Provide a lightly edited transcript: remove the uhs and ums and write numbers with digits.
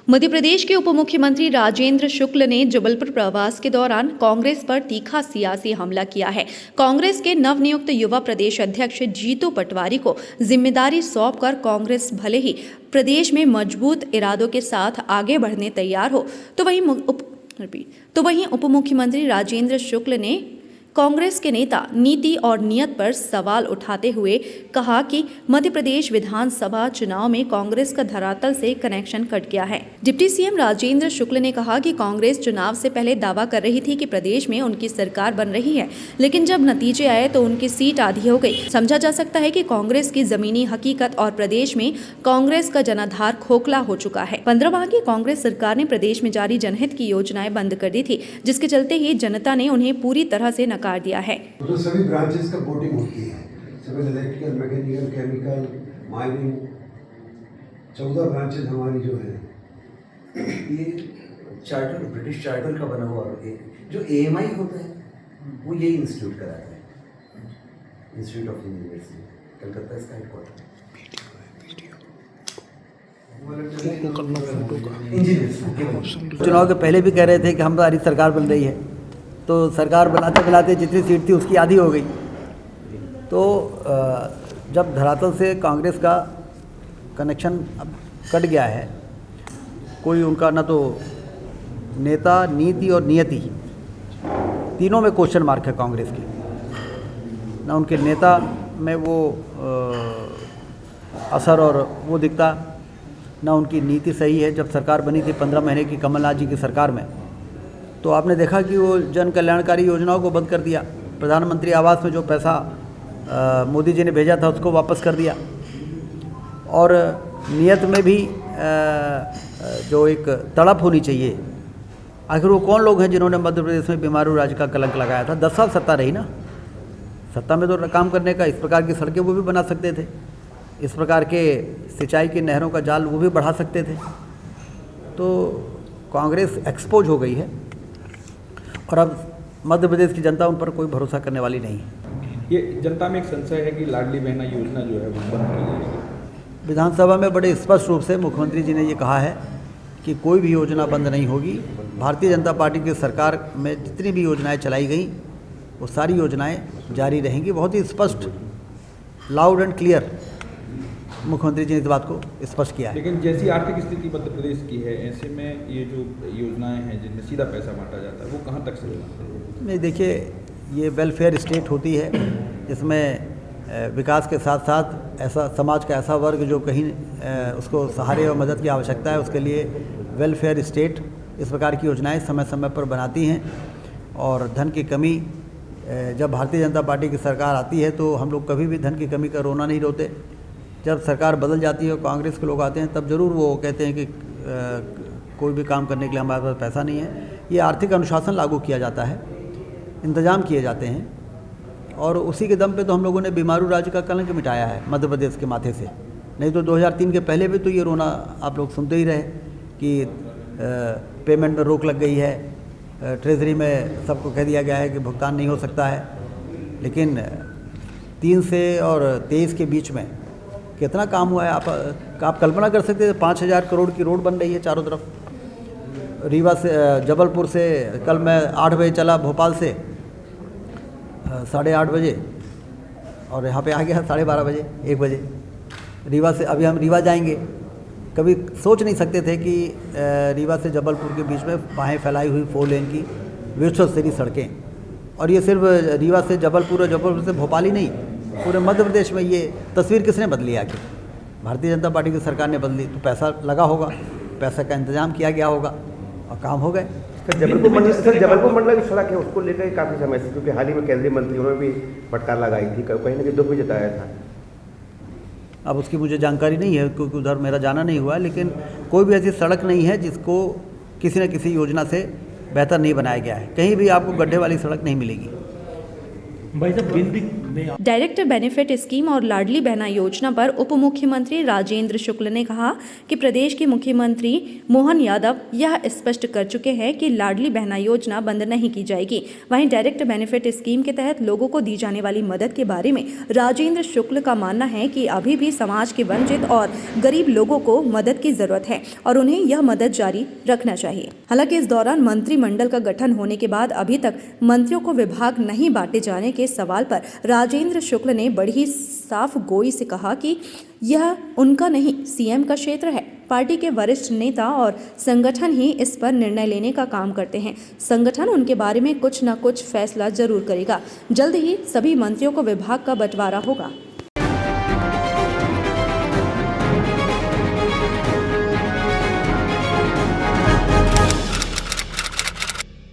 मध्य प्रदेश के उप मुख्यमंत्री राजेंद्र शुक्ल ने जबलपुर प्रवास के दौरान कांग्रेस पर तीखा सियासी हमला किया है। कांग्रेस के नवनियुक्त युवा प्रदेश अध्यक्ष जीतू पटवारी को जिम्मेदारी सौंपकर कांग्रेस भले ही प्रदेश में मजबूत इरादों के साथ आगे बढ़ने तैयार हो, तो वहीं उप मुख्यमंत्री राजेंद्र शुक्ल ने कांग्रेस के नेता नीति और नियत पर सवाल उठाते हुए कहा कि मध्य प्रदेश विधानसभा चुनाव में कांग्रेस का धरातल से कनेक्शन कट गया है। डिप्टी सीएम राजेंद्र शुक्ल ने कहा कि कांग्रेस चुनाव से पहले दावा कर रही थी कि प्रदेश में उनकी सरकार बन रही है, लेकिन जब नतीजे आए तो उनकी सीट आधी हो गई। समझा जा सकता है कि कांग्रेस की जमीनी हकीकत और प्रदेश में कांग्रेस का जनाधार खोखला हो चुका है। 15 माह की कांग्रेस सरकार ने प्रदेश में जारी जनहित की योजनाएं बंद कर दी थी, जिसके चलते ही जनता ने उन्हें पूरी तरह से नकार दिया है। तो सभी ब्रांचेस का वोटिंग होती है, civil, electrical, mechanical, chemical, mining, 14 branches हमारी जो है। ये चार्टर ब्रिटिश चार्टर का बना हुआ जो AMI होता है वो यही इंस्टीट्यूट कराता है, इंस्टीट्यूट ऑफ यूनिवर्सिटी कलकत्ता इसका हेडक्वार्टर। चुनाव के पहले भी कह रहे थे कि हमारी सरकार बन रही है, तो सरकार बनाते बनाते जितनी सीट थी उसकी आधी हो गई। तो जब धरातल से कांग्रेस का कनेक्शन अब कट गया है, कोई उनका ना तो नेता, नीति और नियति तीनों में क्वेश्चन मार्क है कांग्रेस की। ना उनके नेता में वो असर और वो दिखता, ना उनकी नीति सही है। जब सरकार बनी थी 15 महीने की कमलनाथ जी की सरकार में, तो आपने देखा कि वो जन कल्याणकारी योजनाओं को बंद कर दिया। प्रधानमंत्री आवास में जो पैसा मोदी जी ने भेजा था उसको वापस कर दिया, और नियत में भी जो एक तड़प होनी चाहिए। आखिर वो कौन लोग हैं जिन्होंने मध्य प्रदेश में बीमारू राज का कलंक लगाया था? 10 साल सत्ता रही ना, सत्ता में तो काम करने का, इस प्रकार की सड़कें वो भी बना सकते थे, इस प्रकार के सिंचाई की नहरों का जाल वो भी बढ़ा सकते थे। तो कांग्रेस एक्सपोज हो गई है और अब मध्य प्रदेश की जनता उन पर कोई भरोसा करने वाली नहीं है। ये जनता में एक संशय है कि लाडली बहना योजना जो है वो बंद की जाएगी। विधानसभा में बड़े स्पष्ट रूप से मुख्यमंत्री जी ने ये कहा है कि कोई भी योजना बंद नहीं होगी। भारतीय जनता पार्टी की सरकार में जितनी भी योजनाएं चलाई गई वो सारी योजनाएं जारी रहेंगी। बहुत ही स्पष्ट, लाउड एंड क्लियर मुख्यमंत्री जी ने इस बात को स्पष्ट किया है। लेकिन जैसी आर्थिक स्थिति मध्य प्रदेश की है, ऐसे में ये जो योजनाएं हैं जिनमें सीधा पैसा बांटा जाता है वो कहाँ तक से नहीं, देखिए, ये वेलफेयर स्टेट होती है, इसमें विकास के साथ साथ ऐसा समाज का ऐसा वर्ग जो कहीं उसको सहारे और मदद की आवश्यकता है, उसके लिए वेलफेयर स्टेट इस प्रकार की योजनाएं समय समय पर बनाती हैं। और धन की कमी, जब भारतीय जनता पार्टी की सरकार आती है तो हम लोग कभी भी धन की कमी का रोना नहीं रोते। जब सरकार बदल जाती है और कांग्रेस के लोग आते हैं तब ज़रूर वो कहते हैं कि कोई भी काम करने के लिए हमारे पास पैसा नहीं है। ये आर्थिक अनुशासन लागू किया जाता है, इंतजाम किए जाते हैं, और उसी के दम पे तो हम लोगों ने बीमारू राज्य का कलंक मिटाया है मध्य प्रदेश के माथे से। नहीं तो 2003 के पहले भी तो ये रोना आप लोग सुनते ही रहे कि पेमेंट में रोक लग गई है, ट्रेजरी में सबको कह दिया गया है कि भुगतान नहीं हो सकता है। लेकिन 3 से और 23 के बीच में कितना काम हुआ है, आप कल्पना कर सकते हैं। 5000 करोड़ की रोड बन रही है चारों तरफ। रीवा से, जबलपुर से कल मैं 8 बजे चला, भोपाल से 8:30 बजे, और यहाँ पे आ गया 12:30 बजे, 1 बजे। रीवा से अभी हम रीवा जाएंगे। कभी सोच नहीं सकते थे कि रीवा से जबलपुर के बीच में बाहें फैलाई हुई 4 लेन की विश्व स्तरीय सड़कें, और ये सिर्फ रीवा से जबलपुर और जबलपुर से भोपाल ही नहीं, पूरे मध्य प्रदेश में ये तस्वीर किसने बदली है? आखिर भारतीय जनता पार्टी की सरकार ने बदली। तो पैसा लगा होगा, पैसा का इंतजाम किया गया होगा और काम हो गए। जबलपुर मंडल की सड़क है, उसको लेकर काफ़ी समय से, क्योंकि हाल ही में केंद्रीय मंत्रियों ने भी फटकार लगाई थी, कहीं ना कहीं दुख भी जताया था। अब उसकी मुझे जानकारी नहीं है क्योंकि उधर मेरा जाना नहीं हुआ, लेकिन कोई भी ऐसी सड़क नहीं है जिसको किसी न किसी योजना से बेहतर नहीं बनाया गया है। कहीं भी आपको गड्ढे वाली सड़क नहीं मिलेगी। भाई साहब, डायरेक्ट बेनिफिट स्कीम और लाडली बहना योजना पर उप मुख्यमंत्री राजेंद्र शुक्ल ने कहा कि प्रदेश के मुख्यमंत्री मोहन यादव यह स्पष्ट कर चुके हैं कि लाडली बहना योजना बंद नहीं की जाएगी। वहीं डायरेक्ट बेनिफिट स्कीम के तहत लोगों को दी जाने वाली मदद के बारे में राजेंद्र शुक्ल का मानना है कि अभी भी समाज के वंचित और गरीब लोगों को मदद की जरूरत है और उन्हें यह मदद जारी रखना चाहिए। हालांकि इस दौरान मंत्रिमंडल का गठन होने के बाद अभी तक मंत्रियों को विभाग नहीं बांटे जाने के सवाल पर राजेंद्र शुक्ल ने बड़ी साफ गोई से कहा कि यह उनका नहीं, सीएम का क्षेत्र है। पार्टी के वरिष्ठ नेता और संगठन ही इस पर निर्णय लेने का काम करते हैं। संगठन उनके बारे में कुछ न कुछ फैसला जरूर करेगा। जल्द ही सभी मंत्रियों को विभाग का बंटवारा होगा।